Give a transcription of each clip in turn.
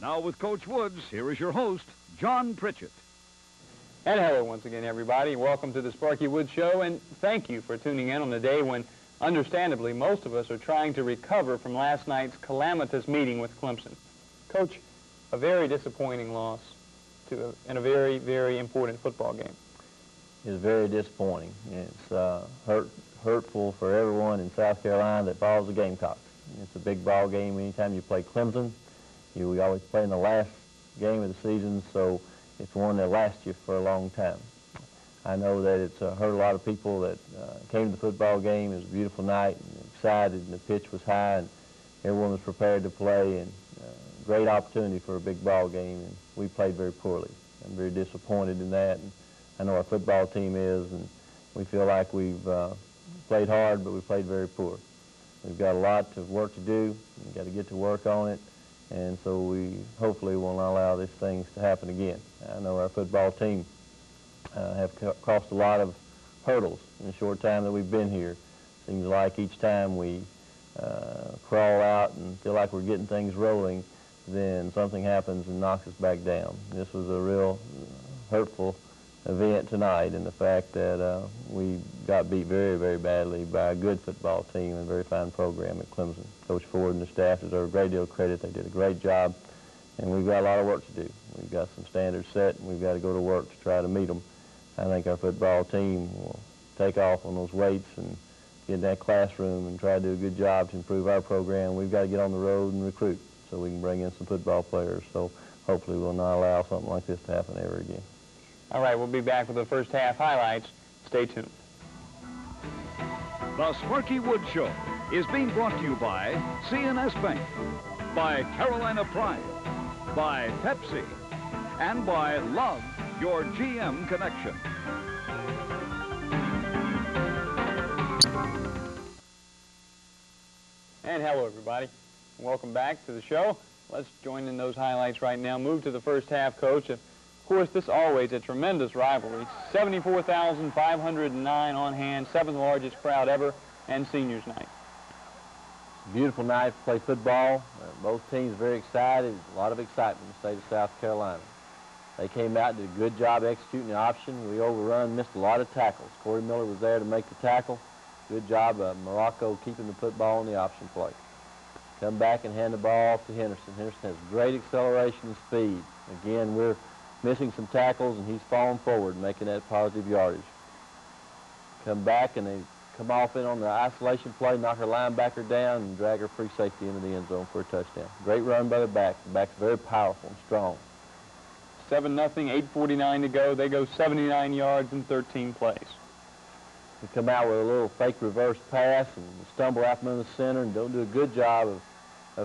Now with Coach Woods, here is your host, John Pritchett. And hello once again, everybody. Welcome to the Sparky Woods Show, and thank you for tuning in on a day when, understandably, most of us are trying to recover from last night's calamitous meeting with Clemson. Coach, a very disappointing loss in a very, very important football game. It's very disappointing. It's hurtful for everyone in South Carolina that follows the Gamecocks. It's a big ball game anytime you play Clemson. We always play in the last game of the season, so it's one that lasts you for a long time. I know that it's hurt a lot of people that came to the football game. It was a beautiful night, and excited, and the pitch was high, and everyone was prepared to play, and great opportunity for a big ball game, and we played very poorly. I'm very disappointed in that, and I know our football team is, and we feel like we've played hard, but we played very poor. We've got a lot of work to do. We've got to get to work on it. And so we hopefully will not allow these things to happen again. I know our football team have crossed a lot of hurdles in the short time that we've been here. Seems like each time we crawl out and feel like we're getting things rolling, then something happens and knocks us back down. This was a real hurtful event tonight, and the fact that we got beat very, very badly by a good football team and a very fine program at Clemson. Coach Ford and the staff deserve a great deal of credit. They did a great job, and we've got a lot of work to do. We've got some standards set, and we've got to go to work to try to meet them. I think our football team will take off on those weights and get in that classroom and try to do a good job to improve our program. We've got to get on the road and recruit so we can bring in some football players. So hopefully we'll not allow something like this to happen ever again. All right, we'll be back with the first half highlights. Stay tuned. The Sparky Woods Show is being brought to you by C&S Bank, by Carolina Pride, by Pepsi, and by Love, your GM connection. And hello, everybody. Welcome back to the show. Let's join in those highlights right now. Move to the first half, Coach. Of course, this always a tremendous rivalry. 74,509 on hand, seventh largest crowd ever, and seniors night. Beautiful night to play football. Both teams very excited. A lot of excitement in the state of South Carolina. They came out and did a good job executing the option. We overrun, missed a lot of tackles. Corey Miller was there to make the tackle. Good job of Morocco keeping the football on the option play. Come back and hand the ball off to Henderson. Henderson has great acceleration and speed. Again, we're missing some tackles, and he's falling forward, making that positive yardage. Come back, and they come off in on the isolation play, knock her linebacker down, and drag her free safety into the end zone for a touchdown. Great run by the back. The back's very powerful and strong. 7-0, 8:49 to go. They go 79 yards in 13 plays. We come out with a little fake reverse pass and stumble out from the center and don't do a good job of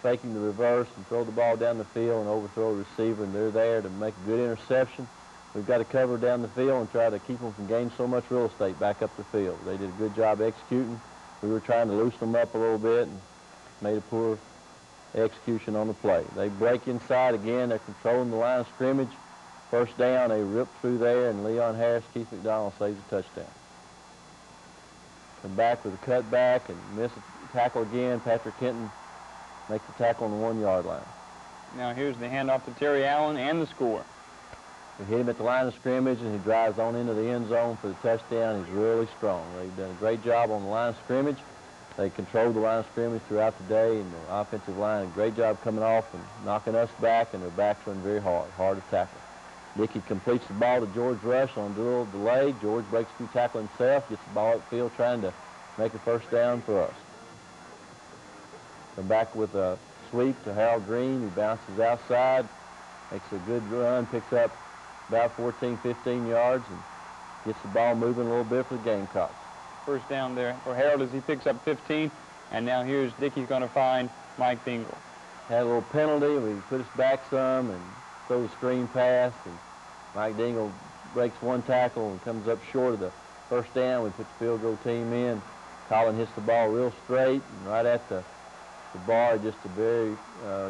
faking the reverse and throw the ball down the field and overthrow a receiver, and they're there to make a good interception. We've got to cover down the field and try to keep them from gaining so much real estate back up the field. They did a good job executing. We were trying to loosen them up a little bit and made a poor execution on the play. They break inside again. They're controlling the line of scrimmage. First down, they rip through there, and Leon Harris, Keith McDonald saves a touchdown. Come back with a cutback and miss a tackle again. Patrick Kenton makes the tackle on the 1-yard line. Now here's the handoff to Terry Allen and the score. We hit him at the line of scrimmage, and he drives on into the end zone for the touchdown. He's really strong. They've done a great job on the line of scrimmage. They controlled the line of scrimmage throughout the day, and the offensive line did a great job coming off and knocking us back, and their backs run very hard to tackle. Dickey completes the ball to George Rush on a little delay. George breaks through tackle himself, gets the ball upfield trying to make a first down for us. Come back with a sweep to Harold Green, who bounces outside, makes a good run, picks up about 14, 15 yards, and gets the ball moving a little bit for the Gamecocks. First down there for Harold as he picks up 15, and now here's Dickey's going to find Mike Dingle. Had a little penalty. We put us back some and throw the screen pass, and Mike Dingle breaks one tackle and comes up short of the first down. We put the field goal team in. Colin hits the ball real straight and right at the bar, just a very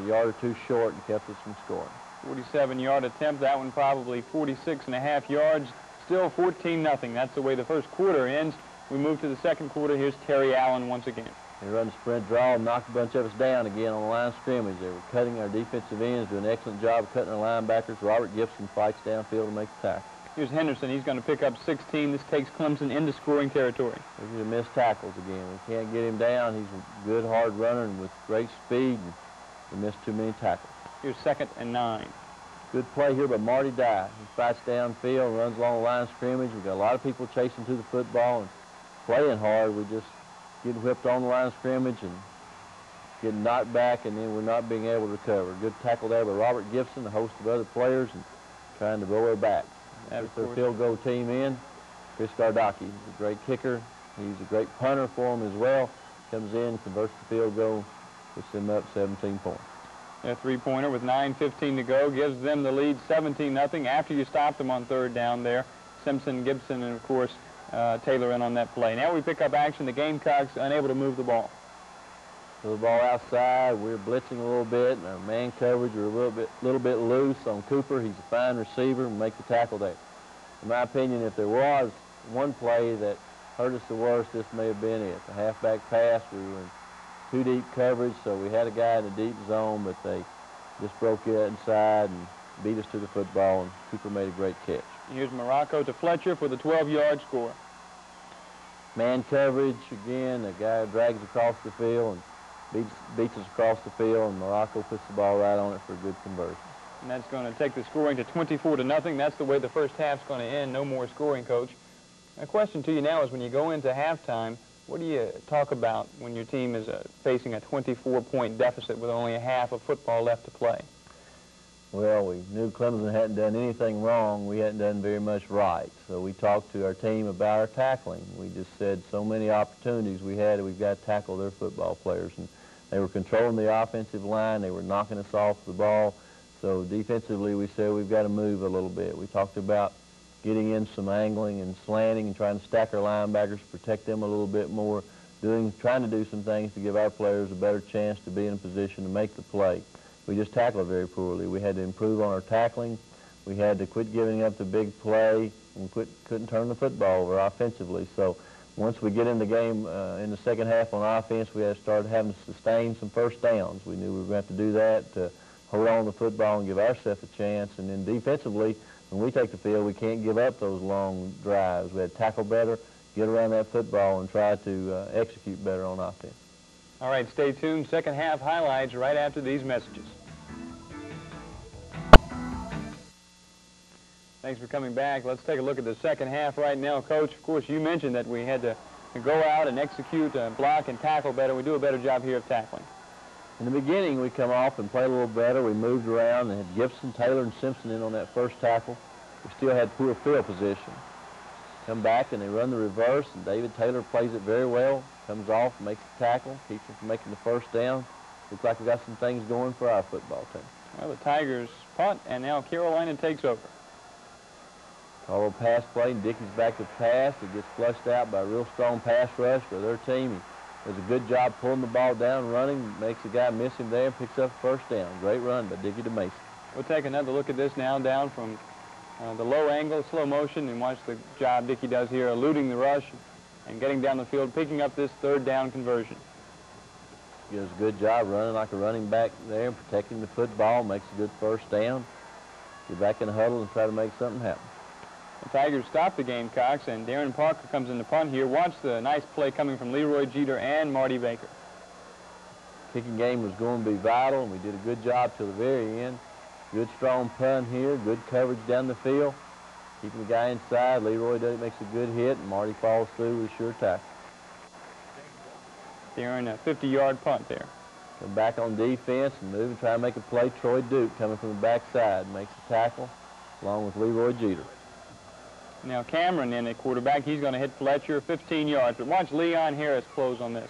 yard or two short, and kept us from scoring. 47-yard attempt. That one probably 46.5 yards. Still 14-0. That's the way the first quarter ends. We move to the second quarter. Here's Terry Allen once again. They run the sprint draw and knocked a bunch of us down again on the line of scrimmage. They were cutting our defensive ends, doing an excellent job of cutting our linebackers. Robert Gibson fights downfield to make the tackle. Here's Henderson. He's going to pick up 16. This takes Clemson into scoring territory. These are missed tackles again. We can't get him down. He's a good, hard runner and with great speed, and we missed too many tackles. Here's 2nd and 9. Good play here by Marty Dye. He fights downfield, runs along the line of scrimmage. We've got a lot of people chasing to the football and playing hard. We just get whipped on the line of scrimmage and getting knocked back, and then we're not being able to recover. Good tackle there by Robert Gibson, a host of other players, and trying to blow her back. That's their field goal team in. Chris Gardocki, he's a great kicker. He's a great punter for them as well. Comes in, converts the field goal, puts them up 17 points. A three-pointer with 9:15 to go gives them the lead 17-0 after you stop them on third down there. Simpson, Gibson, and, of course, Taylor in on that play. Now we pick up action. The Gamecocks unable to move the ball. So the ball outside. We're blitzing a little bit, and our man coverage are a little bit loose on Cooper. He's a fine receiver and make the tackle there. In my opinion, if there was one play that hurt us the worst, this may have been it. The halfback pass, we were in too deep coverage, so we had a guy in a deep zone, but they just broke it inside and beat us to the football, and Cooper made a great catch. Here's Morocco to Fletcher for the 12-yard score. Man coverage, again, the guy drags across the field and beats us across the field, and Morocco puts the ball right on it for a good conversion. And that's going to take the scoring to 24-0. That's the way the first half's going to end. No more scoring, Coach. My question to you now is, when you go into halftime, what do you talk about when your team is facing a 24-point deficit with only a half of football left to play? Well, we knew Clemson hadn't done anything wrong. We hadn't done very much right. So we talked to our team about our tackling. We just said so many opportunities we had, we've got to tackle their football players. And they were controlling the offensive line. They were knocking us off the ball. So defensively, we said we've got to move a little bit. We talked about getting in some angling and slanting and trying to stack our linebackers, protect them a little bit more, trying to do some things to give our players a better chance to be in a position to make the play. We just tackled very poorly. We had to improve on our tackling. We had to quit giving up the big play and couldn't turn the football over offensively. So once we get in the game in the second half on offense, we had to start having to sustain some first downs. We knew we were going to have to do that to hold on to the football and give ourselves a chance. And then defensively, when we take the field, we can't give up those long drives. We had to tackle better, get around that football, and try to execute better on offense. All right, stay tuned. Second half highlights right after these messages. Thanks for coming back. Let's take a look at the second half right now. Coach, of course, you mentioned that we had to go out and execute, block, and tackle better. We do a better job here of tackling. In the beginning, we come off and play a little better. We moved around and had Gibson, Taylor, and Simpson in on that first tackle. We still had poor field position. Come back and they run the reverse, and David Taylor plays it very well. Comes off, makes the tackle, keeps him from making the first down. Looks like we got some things going for our football team. Well, the Tigers punt, and now Carolina takes over. Call a pass play, and Dickey's back to pass. It gets flushed out by a real strong pass rush for their team. He does a good job pulling the ball down, running, makes the guy miss him there, and picks up first down. Great run by Dickey to Mason. We'll take another look at this now, down from the low angle, slow motion, and watch the job Dickey does here, eluding the rush and getting down the field, picking up this third down conversion. He does a good job running like a running back there and protecting the football, makes a good first down. Get back in the huddle and try to make something happen. The Tigers stop the Gamecocks, and Darren Parker comes in the punt here. Watch the nice play coming from Leroy Jeter and Marty Baker. Kicking game was going to be vital, and we did a good job till the very end. Good strong punt here, good coverage down the field. Keeping the guy inside. Leroy makes a good hit, and Marty falls through with a sure tackle. Darren, a 50-yard punt there. Come back on defense and move and try to make a play. Troy Duke coming from the backside makes a tackle along with Leroy Jeter. Now Cameron in at quarterback. He's going to hit Fletcher 15 yards. But watch Leon Harris close on this.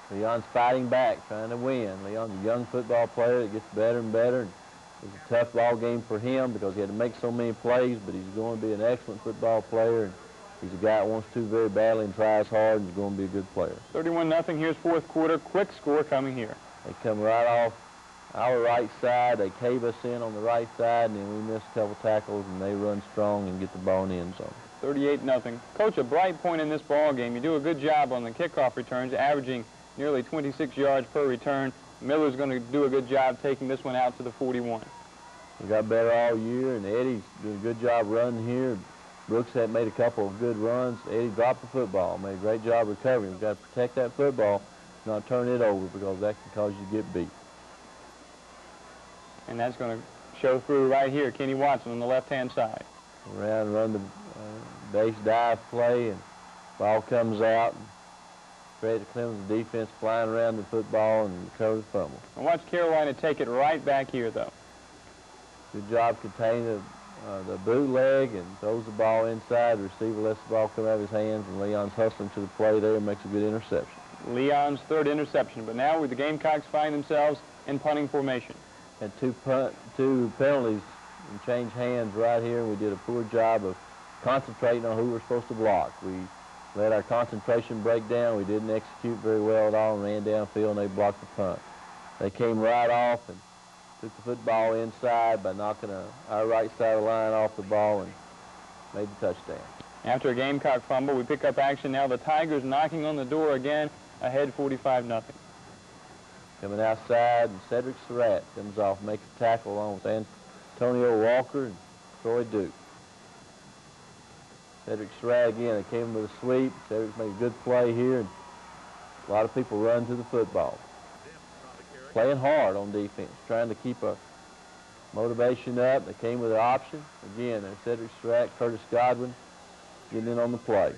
Leon's fighting back, trying to win. Leon's a young football player that gets better and better. It's a tough ball game for him because he had to make so many plays, but he's going to be an excellent football player. And he's a guy that wants to very badly and tries hard and is going to be a good player. 31-0. Here's fourth quarter. Quick score coming here. They come right off our right side. They cave us in on the right side, and then we miss a couple tackles, and they run strong and get the ball in the end zone. 38-0. Coach, a bright point in this ball game. You do a good job on the kickoff returns, averaging nearly 26 yards per return. Miller's going to do a good job taking this one out to the 41. We got better all year, and Eddie's doing a good job running here. Brooks had made a couple of good runs. Eddie dropped the football, made a great job recovering. We've got to protect that football, not turn it over, because that can cause you to get beat. And that's going to show through right here. Kenny Watson on the left-hand side. Around and run the base dive play, and ball comes out. And Fred Clemson defense flying around the football and recover the fumble. And watch Carolina take it right back here, though. Good job containing the bootleg and throws the ball inside. The receiver lets the ball come out of his hands, and Leon's hustling to the play there and makes a good interception. Leon's third interception, but now the Gamecocks find themselves in punting formation. Had two penalties and changed hands right here, and we did a poor job of concentrating on who we're supposed to block. We let our concentration break down. We didn't execute very well at all and ran downfield, and they blocked the punt. They came right off and took the football inside by knocking our right side of the line off the ball and made the touchdown. After a Gamecock fumble, we pick up action now. The Tigers knocking on the door again, ahead 45-0. Coming outside, and Cedric Surratt comes off, makes a tackle along with Antonio Walker and Troy Duke. Cedric Surratt again, they came with a sweep. Cedric's made a good play here, and a lot of people run to the football. Playing hard on defense, trying to keep a motivation up. They came with an option. Again, there's Cedric Surratt, Curtis Godwin getting in on the play.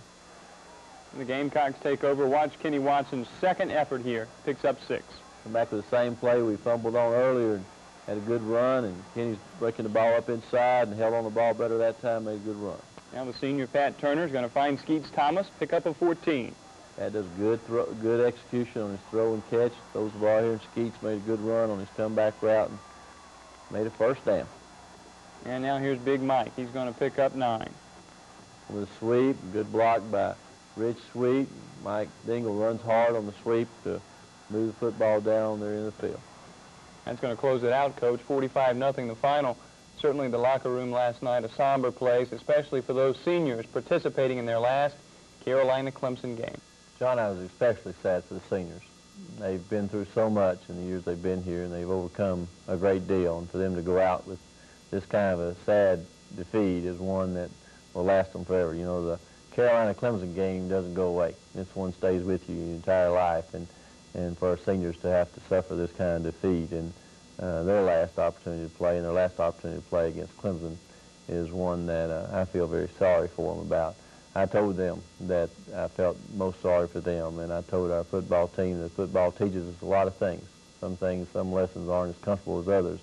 The Gamecocks take over. Watch Kenny Watson's second effort here. Picks up 6. Come back with the same play we fumbled on earlier and had a good run, and Kenny's breaking the ball up inside and held on the ball better that time, made a good run. Now the senior Pat Turner is going to find Skeets Thomas, pick up a 14. Pat does good execution on his throw and catch. Throws the ball here, and Skeets made a good run on his comeback route and made a first down. And now here's Big Mike. He's going to pick up 9. With a sweep, good block by Rich Sweet. Mike Dingle runs hard on the sweep to move the football down there in the field. That's going to close it out, Coach. 45-0 the final. Certainly the locker room last night, a somber place, especially for those seniors participating in their last Carolina-Clemson game. John, I was especially sad for the seniors. They've been through so much in the years they've been here, and they've overcome a great deal. And for them to go out with this kind of a sad defeat is one that will last them forever. You know, the Carolina-Clemson game doesn't go away. This one stays with you your entire life. And for our seniors to have to suffer this kind of defeat and their last opportunity to play and their last opportunity to play against Clemson is one that I feel very sorry for them about. I told them that I felt most sorry for them, and I told our football team that football teaches us a lot of things. Some lessons aren't as comfortable as others.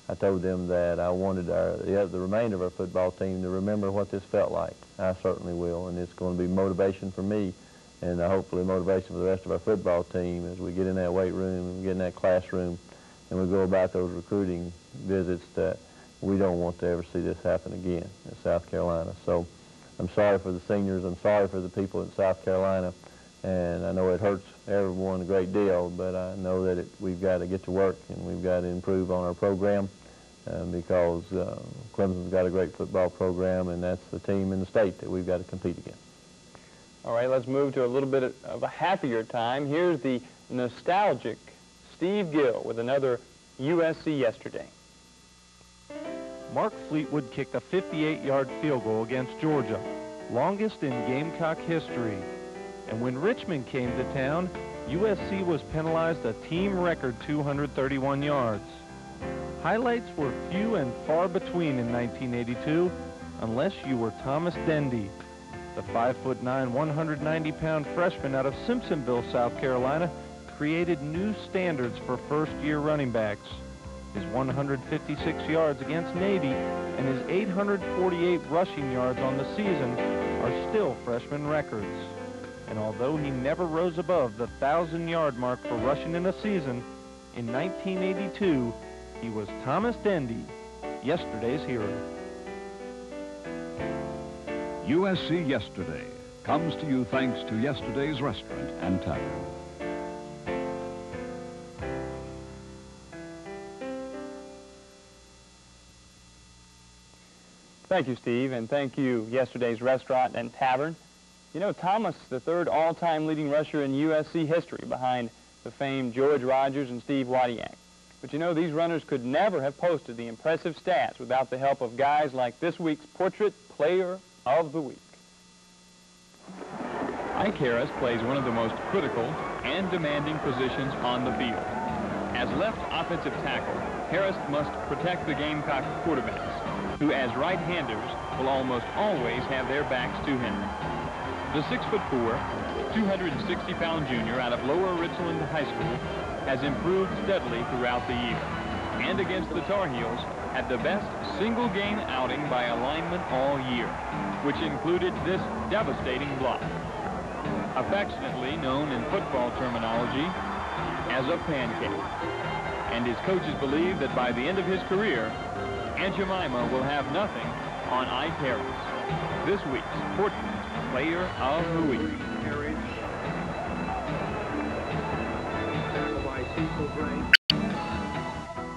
I told them that I wanted the remainder of our football team to remember what this felt like. I certainly will, and it's going to be motivation for me and hopefully motivation for the rest of our football team as we get in that weight room and get in that classroom and we go about those recruiting visits that we don't want to ever see this happen again in South Carolina. So I'm sorry for the seniors. I'm sorry for the people in South Carolina. And I know it hurts everyone a great deal, but I know that we've got to get to work and we've got to improve on our program because Clemson's got a great football program, and that's the team in the state that we've got to compete against. All right, let's move to a little bit of a happier time. Here's the nostalgic Steve Gill with another USC Yesterday. Mark Fleetwood kicked a 58-yard field goal against Georgia, longest in Gamecock history. And when Richmond came to town, USC was penalized a team record 231 yards. Highlights were few and far between in 1982, unless you were Thomas Dendy, the 5'9", 190-pound freshman out of Simpsonville, South Carolina, created new standards for first-year running backs. His 156 yards against Navy and his 848 rushing yards on the season are still freshman records. And although he never rose above the 1,000-yard mark for rushing in a season, in 1982, he was Thomas Dendy, yesterday's hero. USC Yesterday comes to you thanks to Yesterday's Restaurant and Tavern. Thank you, Steve, and thank you, Yesterday's Restaurant and Tavern. You know, Thomas, the third all-time leading rusher in USC history behind the famed George Rogers and Steve Wadiak. But you know, these runners could never have posted the impressive stats without the help of guys like this week's Portrait Player of the Week. Ike Harris plays one of the most critical and demanding positions on the field. As left offensive tackle, Harris must protect the Gamecock quarterbacks, who as right-handers will almost always have their backs to him. The 6'4", 260-pound junior out of Lower Richland High School has improved steadily throughout the year, and against the Tar Heels had the best single-game outing by a lineman all year, which included this devastating block, affectionately known in football terminology as a pancake. And his coaches believe that by the end of his career, Aunt Jemima will have nothing on Ike Harris. This week's Portrait Player of the Week.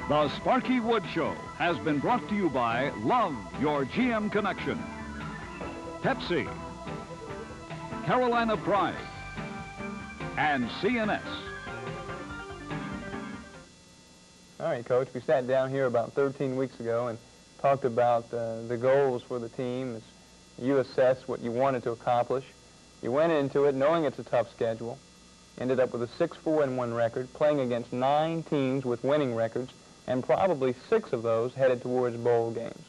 The Sparky Wood Show has been brought to you by Love Your GM Connection, Pepsi, Carolina Pride, and CNS. All right, Coach, we sat down here about 13 weeks ago and talked about the goals for the team. You assessed what you wanted to accomplish. You went into it knowing it's a tough schedule, ended up with a 6-4-1 record, playing against 9 teams with winning records, and probably 6 of those headed towards bowl games.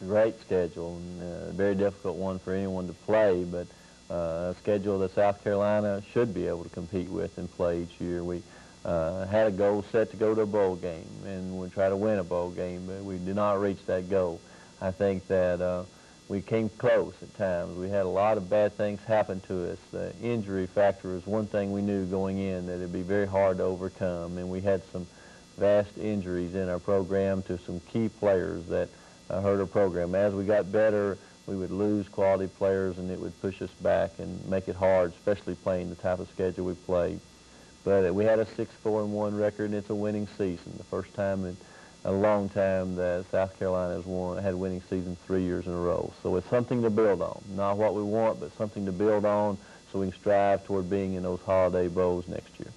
Great schedule, and a very difficult one for anyone to play, but a schedule that South Carolina should be able to compete with and play each year. We had a goal set to go to a bowl game, and we'd try to win a bowl game, but we did not reach that goal. I think that we came close at times. We had a lot of bad things happen to us. The injury factor is one thing we knew going in, that it'd be very hard to overcome, and we had some vast injuries in our program to some key players that hurt our program. As we got better, we would lose quality players, and it would push us back and make it hard, especially playing the type of schedule we played. But we had a 6-4-1 record, and it's a winning season. The first time in a long time that South Carolina has had a winning season 3 years in a row. So it's something to build on. Not what we want, but something to build on so we can strive toward being in those holiday bowls next year.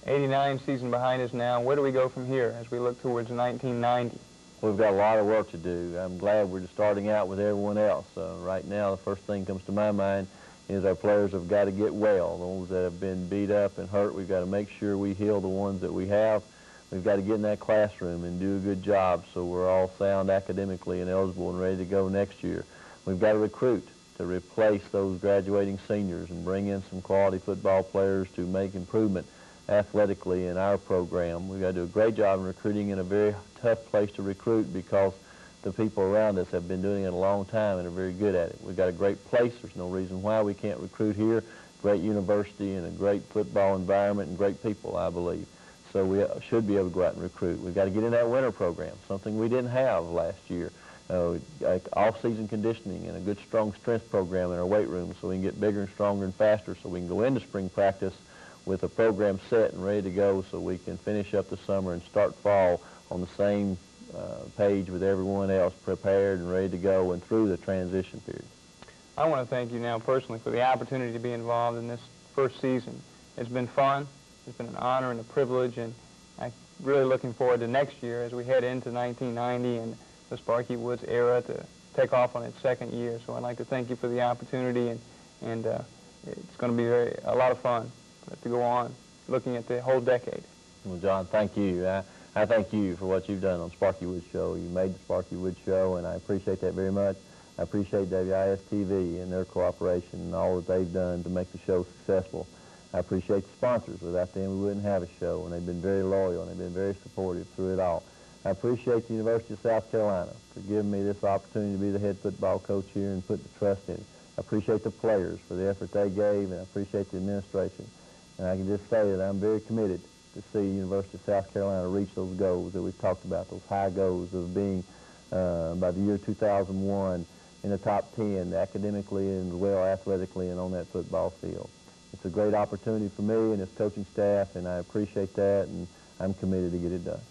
89 season behind us now. Where do we go from here as we look towards 1990? We've got a lot of work to do. I'm glad we're just starting out with everyone else. Right now, the first thing that comes to my mind is our players have got to get well. The ones that have been beat up and hurt, we've got to make sure we heal the ones that we have. We've got to get in that classroom and do a good job so we're all sound academically and eligible and ready to go next year. We've got to recruit to replace those graduating seniors and bring in some quality football players to make improvement athletically in our program. We've got to do a great job in recruiting in a very tough place to recruit because the people around us have been doing it a long time and are very good at it. We've got a great place. There's no reason why we can't recruit here. Great university and a great football environment and great people, I believe. So we should be able to go out and recruit. We've got to get in that winter program, something we didn't have last year. Off-season conditioning and a good, strong strength program in our weight room so we can get bigger and stronger and faster so we can go into spring practice with a program set and ready to go so we can finish up the summer and start fall on the same page with everyone else, prepared and ready to go and through the transition period. I want to thank you now personally for the opportunity to be involved in this first season. It's been fun. It's been an honor and a privilege, and I'm really looking forward to next year as we head into 1990 and the Sparky Woods era to take off on its second year. So I'd like to thank you for the opportunity, and it's going to be a lot of fun to go on looking at the whole decade. Well, John, thank you. I thank you for what you've done on Sparky Woods Show. You made the Sparky Woods Show, and I appreciate that very much. I appreciate WIS-TV and their cooperation and all that they've done to make the show successful. I appreciate the sponsors. Without them, we wouldn't have a show, and they've been very loyal, and they've been very supportive through it all. I appreciate the University of South Carolina for giving me this opportunity to be the head football coach here and put the trust in it. I appreciate the players for the effort they gave, and I appreciate the administration. And I can just say that I'm very committed to see University of South Carolina reach those goals that we've talked about, those high goals of being, by the year 2001, in the top 10 academically and as well athletically and on that football field. It's a great opportunity for me and this coaching staff, and I appreciate that, and I'm committed to get it done.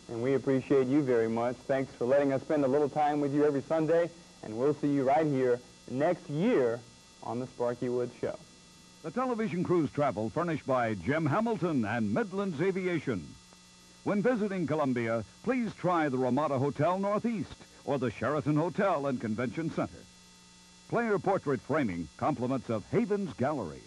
And we appreciate you very much. Thanks for letting us spend a little time with you every Sunday, and we'll see you right here next year on the Sparky Woods Show. The television cruise travel furnished by Jim Hamilton and Midlands Aviation. When visiting Columbia, please try the Ramada Hotel Northeast or the Sheraton Hotel and Convention Center. Player portrait framing compliments of Haven's Gallery.